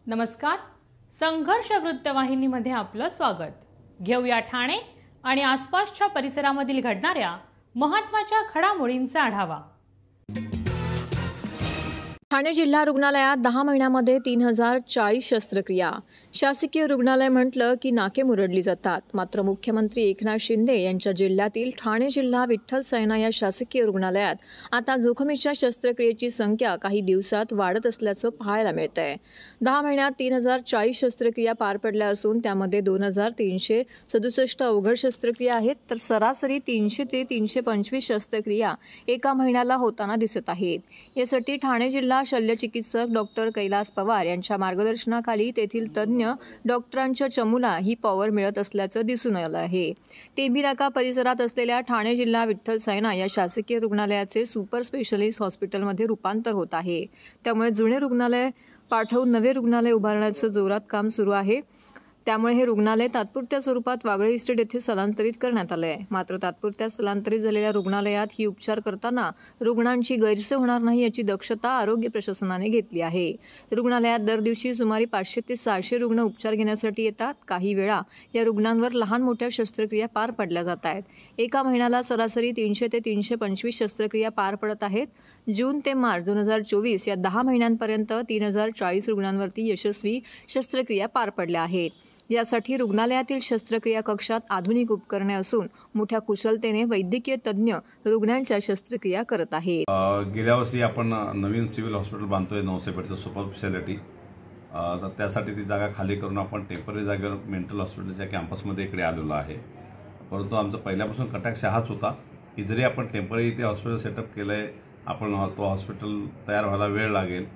नमस्कार, संघर्ष वृत्तवाहिनीमध्ये आपलं स्वागत। घेऊया ठाणे आणि आसपासच्या परिसरामधील घडणाऱ्या महत्त्वाच्या घडामोडींचा आढावा। ठाणे जिल्हा रुग्णालयात 10 महिन्यामध्ये 3040 शस्त्रक्रिया। शासकीय रुग्णालय म्हटलं की नाके मुरडली जातात। मात्र मुख्यमंत्री एकनाथ शिंदे यांच्या जिल्ह्यातील ठाणे जिल्हा विठ्ठल सैना या शासकीय रुग्णालयात आता जोखमीच्या शस्त्रक्रियेची संख्या काही दिवसात वाढत असल्याचं पाहायला मिळतंय। 10 महिन्यात 3040 शस्त्रक्रिया पार पडल्या असून त्यामध्ये 2367 अवघड शस्त्रक्रिया आहेत, तर सरासरी 300 ते 325 शस्त्रक्रिया एका महिन्याला होताना दिसत आहेत। यासाठी ठाणे जिल्हा शल्यचिकित्सक डॉक्टर कैलास पवार यांच्या मार्गदर्शनाखाली तेथील तज्ज्ञ डॉक्टरांच्या चमूला ही पॉवर मिळत असल्याचं दिसून आलं आहे। टेंभी नाका परिसरात असलेल्या ठाणे जिल्हा विठ्ठल सैना या शासकीय रुग्णालयाचे सुपर स्पेशलिस्ट हॉस्पिटलमध्ये रूपांतर होत आहे। त्यामुळे जुने रुग्णालय पाठवून नवे रुग्णालय उभारण्याचं जोरात काम सुरू आहे। त्यामुळे हे रुग्णालय तात्पुरत्या स्वरूपात वागळे इस्टेट येथे स्थलांतरित करण्यात आले आहे। मात्र तात्पुरत्या स्थलांतरित झालेल्या रुग्णालयात ही उपचार करताना रुग्णांची गैरसोय होणार नाही याची दक्षता आरोग्य प्रशासनाने घेतली आहे। रुग्णालयात दर दिवशी सुमारे 500 ते 600 रुग्ण उपचार घेण्यासाठी येतात। काही वेळा या रुग्णांवर लहान मोठ्या शस्त्रक्रिया पार पडल्या जात आहेत। एका महिन्याला सरासरी 300 ते 325 शस्त्रक्रिया पार पडत आहेत। जून ते मार्च 2024 या 10 महिन्यांपर्यंत 3040 रुग्णांवरती यशस्वी शस्त्रक्रिया पार पडल्या आहेत। यासाठी रुग्णालयातील शस्त्रक्रिया कक्षात आधुनिक उपकरणे असून मोठ्या कुशलतेने वैद्यकीय तज्ज्ञ रुग्णांच्या शस्त्रक्रिया करत आहेत। गेल्या वर्षी आपण नवीन सिव्हिल हॉस्पिटल बांधतोय 900 बेडचं सुपर स्पेशालिटी। तर त्यासाठी ती जागा खाली करून आपण टेम्पररी जागेवर मेंटल हॉस्पिटलच्या कॅम्पसमध्ये इकडे आलेलो आहे। परंतु आमचा पहिल्यापासून कटाक्ष हाच होता की जरी आपण टेम्पररी इथे हॉस्पिटल सेटअप केलंय, आपण तो हॉस्पिटल तयार व्हायला वेळ लागेल,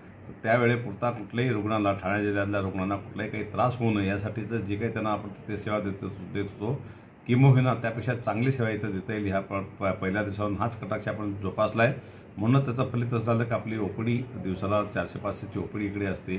त्यावेळेपुरता कुठल्याही रुग्णाला, ठाणे जिल्ह्यातल्या रुग्णांना कुठलाही काही त्रास होऊ नये यासाठीचं जे काही त्यांना आपण तिथे सेवा देत होतो किंबहुना त्यापेक्षा चांगली सेवा इथं देता येईल ह्या पहिल्या दिवसावरून हाच कटाक्ष आपण जोपासला आहे। म्हणून त्याचं फलित असं झालं की आपली ओपीडी दिवसाला 400-500ची ओपीडी इकडे असते।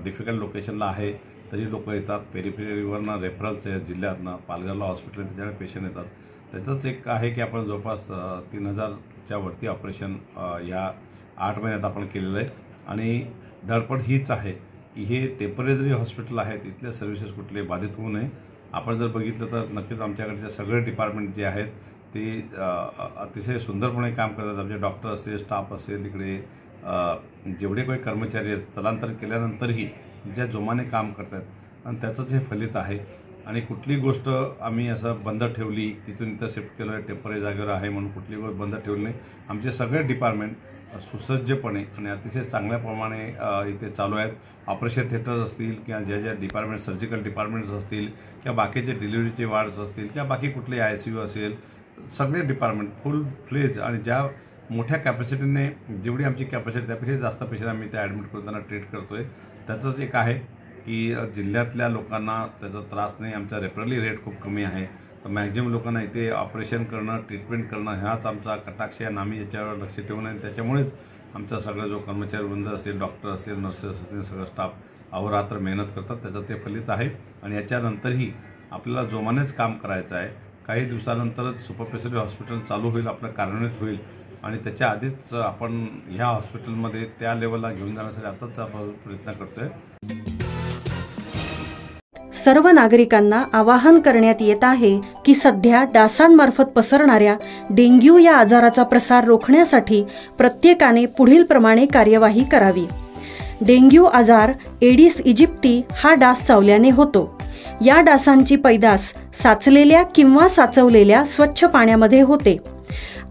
डिफिकल्ट लोकेशनला आहे तरी लोक येतात, पेरिफेरीवरनं रेफरल्स जिल्ह्यातनं पालघरला हॉस्पिटल त्याच्याकडे पेशंट येतात। त्याचंच एक आहे की आपण जवळपास 3000च्या वरती ऑपरेशन ह्या 8 महिन्यात आपण केलेलं आहे। आणि धडपड हीच आहे की हे टेम्पररी हॉस्पिटल आहे, तिथले सर्व्हिसेस कुठले बाधित होऊ नये। आपण जर बघितलं तर नक्कीच आमच्याकडचे सगळे डिपार्टमेंट जे आहेत ते अतिशय सुंदरपणे काम करतात। आमचे डॉक्टर असेल, स्टाफ असेल, इकडे जेवढे काही कर्मचारी आहेत स्थलांतर केल्यानंतरही ज्या जोमाने काम करतात आणि त्याचंच हे फलित आहे। आणि कुठली गोष्ट आम्ही असं बंद ठेवली, तिथून इथं शिफ्ट केलं, टेम्पररी जागेवर आहे म्हणून कुठली गोष्ट बंद ठेवली नाही। आमचे सगळे डिपार्टमेंट सुसज्जपणे आणि अतिशय चांगल्या प्रमाणे इथे चालू आहेत। ऑपरेशन थिएटर्स असतील किंवा ज्या डिपार्टमेंट, सर्जिकल डिपार्टमेंट्स असतील किंवा बाकीचे डिलिव्हरीचे वार्ड्स असतील किंवा बाकी कुठले ICU असेल, सगळे डिपार्टमेंट फुल फ्लेज आणि ज्या मोठ्या कॅपॅसिटीने जेवढी आमची कॅपॅसिटी त्यापेक्षा जास्त पेशंट आम्ही इथे ॲडमिट करून त्यांना ट्रीट करतो आहे। त्याचंच एक आहे की जिल्ह्यातल्या लोकांना त्याचा त्रास नाही, आमचा रेफरली रेट खूप कमी आहे। तर मॅक्झिमम लोकांना इथे ऑपरेशन करणं, ट्रीटमेंट करणं ह्याच आमचा कटाक्ष आहे। आम्ही याच्यावर लक्ष ठेवून आहे, त्याच्यामुळेच आमचा सगळा जो कर्मचारी वृंद असेल, डॉक्टर असेल, नर्सेस असेल, सगळं स्टाफ अहोरात्र मेहनत करतात, त्याचं ते फलित आहे। आणि याच्यानंतरही आपल्याला जोमानेच काम करायचं आहे। काही दिवसानंतरच सुपर स्पेशालिटी हॉस्पिटल चालू होईल, आपलं कार्यान्वित होईल आणि त्याच्या आधीच आपण ह्या हॉस्पिटलमध्ये त्या लेवलला घेऊन जाण्यासाठी आताच आपण प्रयत्न करतोय। सर्व नागरिकांना आवाहन करण्यात येत आहे की सध्या डासांमार्फत पसरणाऱ्या डेंग्यू या आजाराचा प्रसार रोखण्यासाठी प्रत्येकाने पुढील प्रमाणे कार्यवाही करावी। डेंग्यू आजार एडिस इजिप्ती हा डास चावल्याने होतो। या डासांची पैदास साचलेल्या किंवा साचवलेल्या स्वच्छ पाण्यामध्ये होते।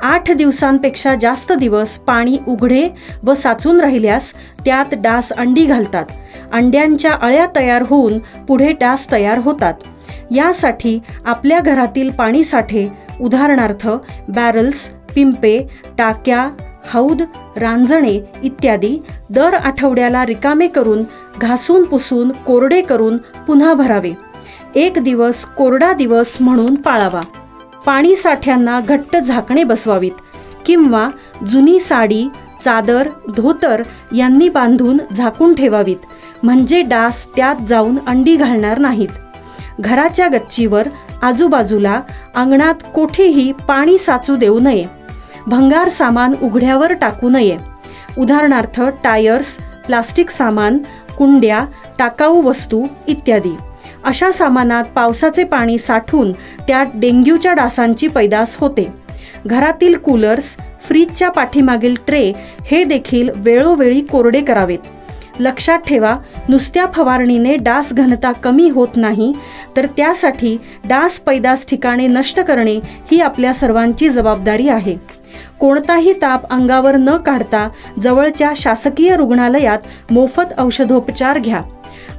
8 दिवसांपेक्षा जास्त दिवस पाणी उघडे व साचून राहिल्यास त्यात डास अंडी घालतात। अंड्यांच्या अळ्या तयार होऊन पुढे डास तयार होतात। यासाठी आपल्या घरातील पाणीसाठे उदाहरणार्थ बॅरल्स, पिंपे, टाक्या, हौद, रांजणे इत्यादी दर आठवड्याला रिकामे करून घासून पुसून कोरडे करून पुन्हा भरावे। 1 दिवस कोरडा दिवस म्हणून पाळावा। पाणी साठ्यांना घट्ट झाकणे बसवावीत किंवा जुनी साडी, चादर, धोतर यांनी बांधून झाकून ठेवावीत, म्हणजे डास त्यात जाऊन अंडी घालणार नाहीत। घराच्या गच्चीवर, आजूबाजूला, अंगणात कोठेही पाणी साचू देऊ नये। भंगार सामान उघड्यावर टाकू नये, उदाहरणार्थ टायर्स, प्लास्टिक सामान, कुंड्या, टाकाऊ वस्तू इत्यादी. अशा सामानात पावसाचे पाणी साठून त्यात डेंग्यूच्या डासांची पैदास होते. घरातील कूलर्स, फ्रीजच्या पाठीमागील ट्रे हे देखील वेळोवेळी कोरडे करावेत. लक्षात ठेवा, नुसत्या फवारणीने डास घनता कमी होत नाही, तर त्यासाठी डास पैदास ठिकाणे नष्ट करणे ही आपल्या सर्वांची जबाबदारी आहे. कोणताही ताप अंगावर न काढता जवळच्या शासकीय रुग्णालयात मोफत औषधोपचार घ्या.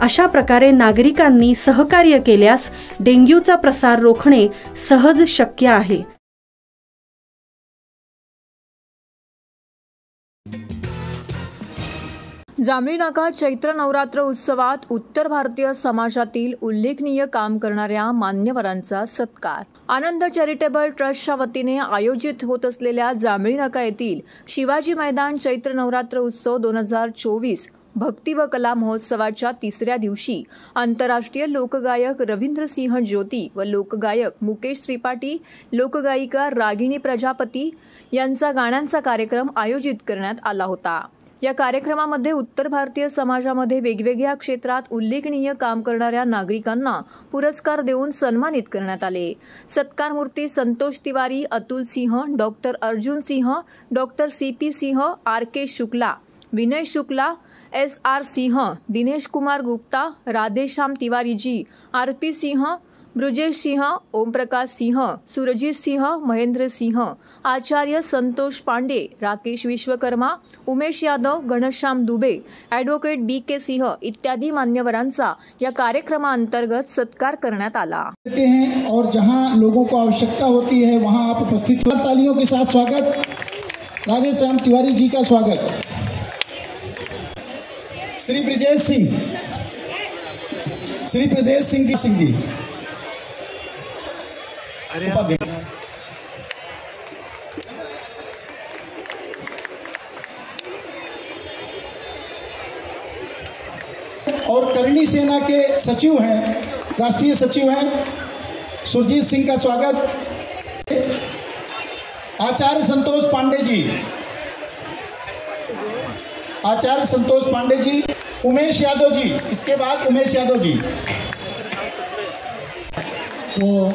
अशा प्रकारे नागरिकांनी सहकार्य केल्यास डेंग्यूचा प्रसार रोखणे सहज शक्य आहे. जांभळी नाका चैत्र नवरात्र उत्सवात उत्तर भारतीय समाजातील उल्लेखनीय काम करणाऱ्या मान्यवरांचा सत्कार. आनंद चॅरिटेबल ट्रस्टच्या वतीने आयोजित होत असलेल्या जांभळी नाका येथील शिवाजी मैदान चैत्र नवरात्र उत्सव 2024 भक्ती व कला महोत्सवाच्या तिसऱ्या दिवशी आंतरराष्ट्रीय लोकगायक रवींद्रसिंह ज्योती व लोकगायक मुकेश त्रिपाठी, लोकगायिका रागिणी प्रजापती यांचा गाण्यांचा कार्यक्रम आयोजित करण्यात आला होता. या कार्यक्रमामध्ये उत्तर भारतीय समाजामध्ये वेगवेगळ्या क्षेत्रात उल्लेखनीय काम करणाऱ्या नागरिकांना पुरस्कार देऊन सन्मानित करण्यात आले. सत्कारमूर्ती संतोष तिवारी, अतुल सिंह, doctor Arjun Singh, doctor CP सिंह, RK शुक्ला, विनय शुक्ला, SR सिंह, दिनेश कुमार गुप्ता, राधेश्याम तिवारी जी, RP सिंह, ब्रुजेश सिंह, ओमप्रकाश सिंह, सुरजीत सिंह, महेंद्र सिंह, आचार्य संतोष पांडे, राकेश विश्वकर्मा, उमेश यादव, घनश्याम दुबे, ॲडव्होकेट BK सिंह इत्यादी मान्यवरांचा या कार्यक्रमाअंतर्गत सत्कार करण्यात आला. और जहां लोगों को आवश्यकता होती है वहां आप उपस्थित हो. तालियों के साथ स्वागत, राधेश्याम तिवारी जी का स्वागत. श्री ब्रिजेश सिंह जी और करणी सेना के सचिव हैं, राष्ट्रीय सचिव हैं, सुरजीत सिंह का स्वागत. आचार्य संतोष पांडे जी, उमेश यादव जी, इसके बाद उमेश यादव जी. वो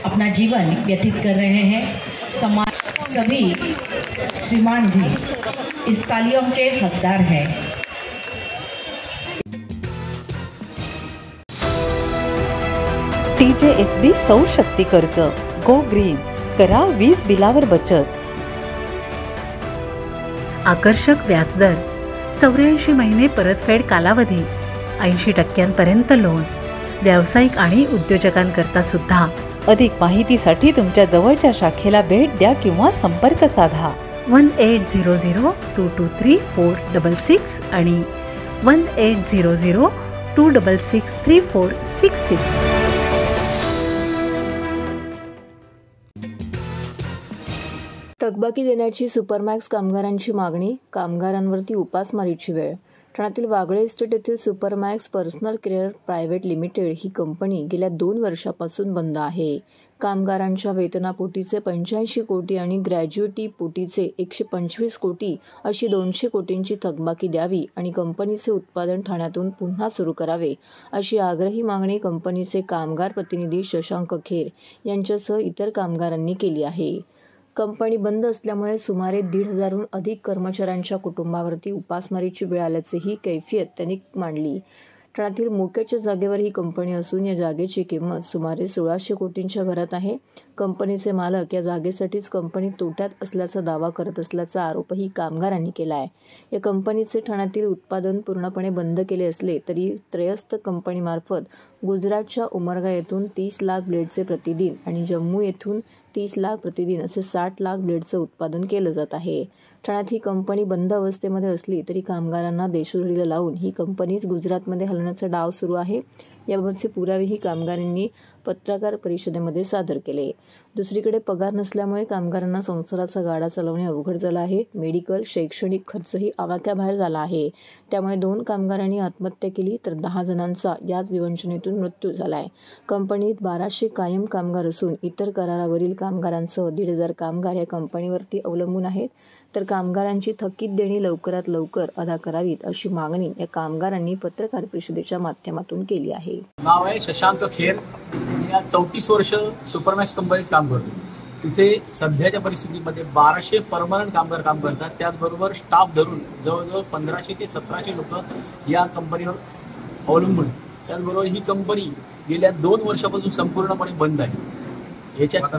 अपना जीवन व्यतीत कर रहे हैं. समाज सभी श्रीमान जी इस तालियों के हकदार हैं. TJSB सौर शक्ती कर्ज, गो ग्रीन, करा वीज बिलावर बचत. आकर्षक व्याजदर, 84 महिने परतफेड कालावधी, 80% लोन, व्यावसायिक आणि उद्योजकांकरता सुद्धा. अधिक माहितीसाठी तुमच्या जवळच्या शाखेला भेट द्या किंवा संपर्क साधा. 1800-223-466 आणि 1800-266-3466. थकबाकी देण्याची सुपरमॅक्स कामगारांची मागणी, कामगारांवरती उपासमारीची वेळ. ठाण्यातील वागळे इस्टेट येथील Supermax personal care private limited ही कंपनी गेल्या 2 वर्षापासून बंद आहे. कामगारांच्या वेतनापोटीचे 85 कोटी आणि ग्रॅज्युटी पोटीचे 125 कोटी अशी 200 कोटींची थकबाकी द्यावी आणि कंपनीचे उत्पादन ठाण्यातून पुन्हा सुरू करावे, अशी आग्रही मागणी कंपनीचे कामगार प्रतिनिधी शशांक खेर यांच्यासह इतर कामगारांनी केली आहे. कंपनी बंद असल्यामुळे सुमारे 1,500हून अधिक कर्मचाऱ्यांच्या कुटुंबावरती उपासमारीची वेळ आल्याचीही कैफियत त्यांनी मांडली. ठाण्यातील मोक्याच्या जागेवर ही कंपनी असून या जागेची किंमत सुमारे 1600 कोटींच्या घरात आहे. कंपनीचे मालक या जागेसाठीच कंपनी तोट्यात असल्याचा दावा करत असल्याचा आरोपही कामगारांनी केला आहे. या कंपनीचे ठाण्यातील उत्पादन पूर्णपणे बंद केले असले तरी त्रयस्थ कंपनीमार्फत गुजरातच्या उमरगा येथून 30 लाख ब्लेडचे प्रतिदिन आणि जम्मू येथून 30 लाख प्रतिदिन असे 60 लाख ब्लेडचं उत्पादन केलं जात आहे. ठाण्यात ही कंपनी बंद अवस्थेमध्ये असली तरी कामगारांना देशोधडीला लावून ही कंपनीच गुजरातमध्ये हलवण्याचा डाव सुरू आहे. याबाबतचे पुरावेही कामगारांनी पत्रकार परिषदेमध्ये सादर केले. दुसरीकडे पगार नसल्यामुळे कामगारांना संसाराचा गाडा चालवणे अवघड झाला आहे. मेडिकल, शैक्षणिक खर्चही आवाक्याबाहेर झाला आहे. त्यामुळे 2 कामगारांनी आत्महत्या केली तर 10 जणांचा याच विवंचनेतून मृत्यू झाला आहे. कंपनीत 1200 कायम कामगार असून इतर करारावरील कामगारांसह 1,500 कामगार या कंपनीवरती अवलंबून आहेत. तर कामगारांची थकीत देणी लवकरात लवकर अदा करावीत अशी मागणी या कामगारांनी पत्रकार परिषदेच्या माध्यमातून केली आहे. नाव आहे शशांक खेर. या 34 वर्ष सुपरमॅक्स कंपनीत काम करतो. तिथे सध्याच्या परिस्थितीमध्ये 1200 परमनंट कामगार काम करतात. त्याचबरोबर स्टाफ धरून जवळजवळ 1500 ते 1700 लोक या कंपनीवर अवलंबून. त्याचबरोबर ही कंपनी गेल्या 2 वर्षापासून संपूर्णपणे बंद आहे. याच्यात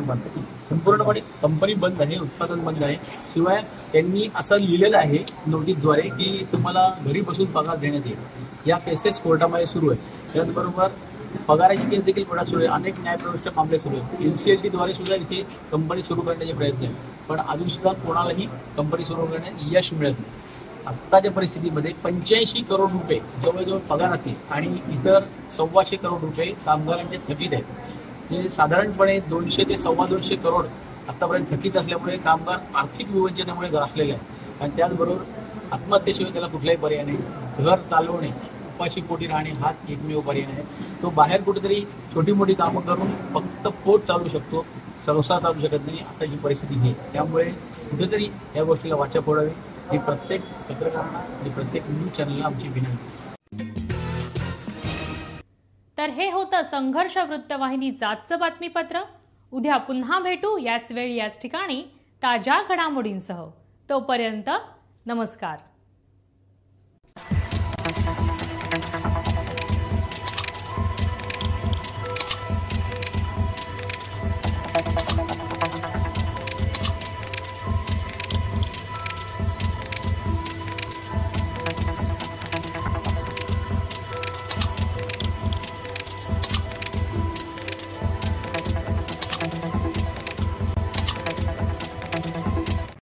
संपूर्णपणे कंपनी बंद आहे, उत्पादन बंद आहे. शिवाय त्यांनी असं लिहिलेलं आहे नोटीसद्वारे की तुम्हाला घरी बसून पगार देण्यात येईल. या केसेस कोर्टामध्ये सुरू आहे. त्याचबरोबर पगाराची केस देखील कोर्टात सुरू आहे. अनेक न्यायप्रविष्ट मामले सुरू आहेत. NCLT-द्वारे सुद्धा इथे कंपनी सुरू करण्याचे प्रयत्न आहेत, पण अजून सुद्धा कोणालाही कंपनी सुरू करण्यात यश मिळत नाही. आत्ताच्या परिस्थितीमध्ये 85 करोड रुपये जवळजवळ पगाराचे आणि इतर 125 करोड रुपये कामगारांचे थकीत आहेत. जे साधारणपणे 200 ते 225 करोड आत्तापर्यंत थकीत असल्यामुळे कामगार आर्थिक विवंचनेमुळे ग्रासलेले आहेत. आणि त्याचबरोबर आत्महत्येशिवाय त्याला कुठलाही पर्याय नाही. घर चालवणे, उपाशी पोटी राहणे हा एकमेव पर्याय आहे. तो बाहेर कुठेतरी छोटी मोठी कामं करून फक्त पोट चालू शकतो, संसार चालू शकत नाही. आताची परिस्थिती आहे. त्यामुळे कुठेतरी या गोष्टीला वाचा फोडावी ही प्रत्येक पत्रकारांना आणि प्रत्येक न्यूज चॅनलला आमची विनंती. तर हे होतं संघर्ष वृत्तवाहिनीचं आजचं बातमीपत्र. उद्या पुन्हा भेटू याच वेळी याच ठिकाणी ताज्या घडामोडींसह. तोपर्यंत नमस्कार.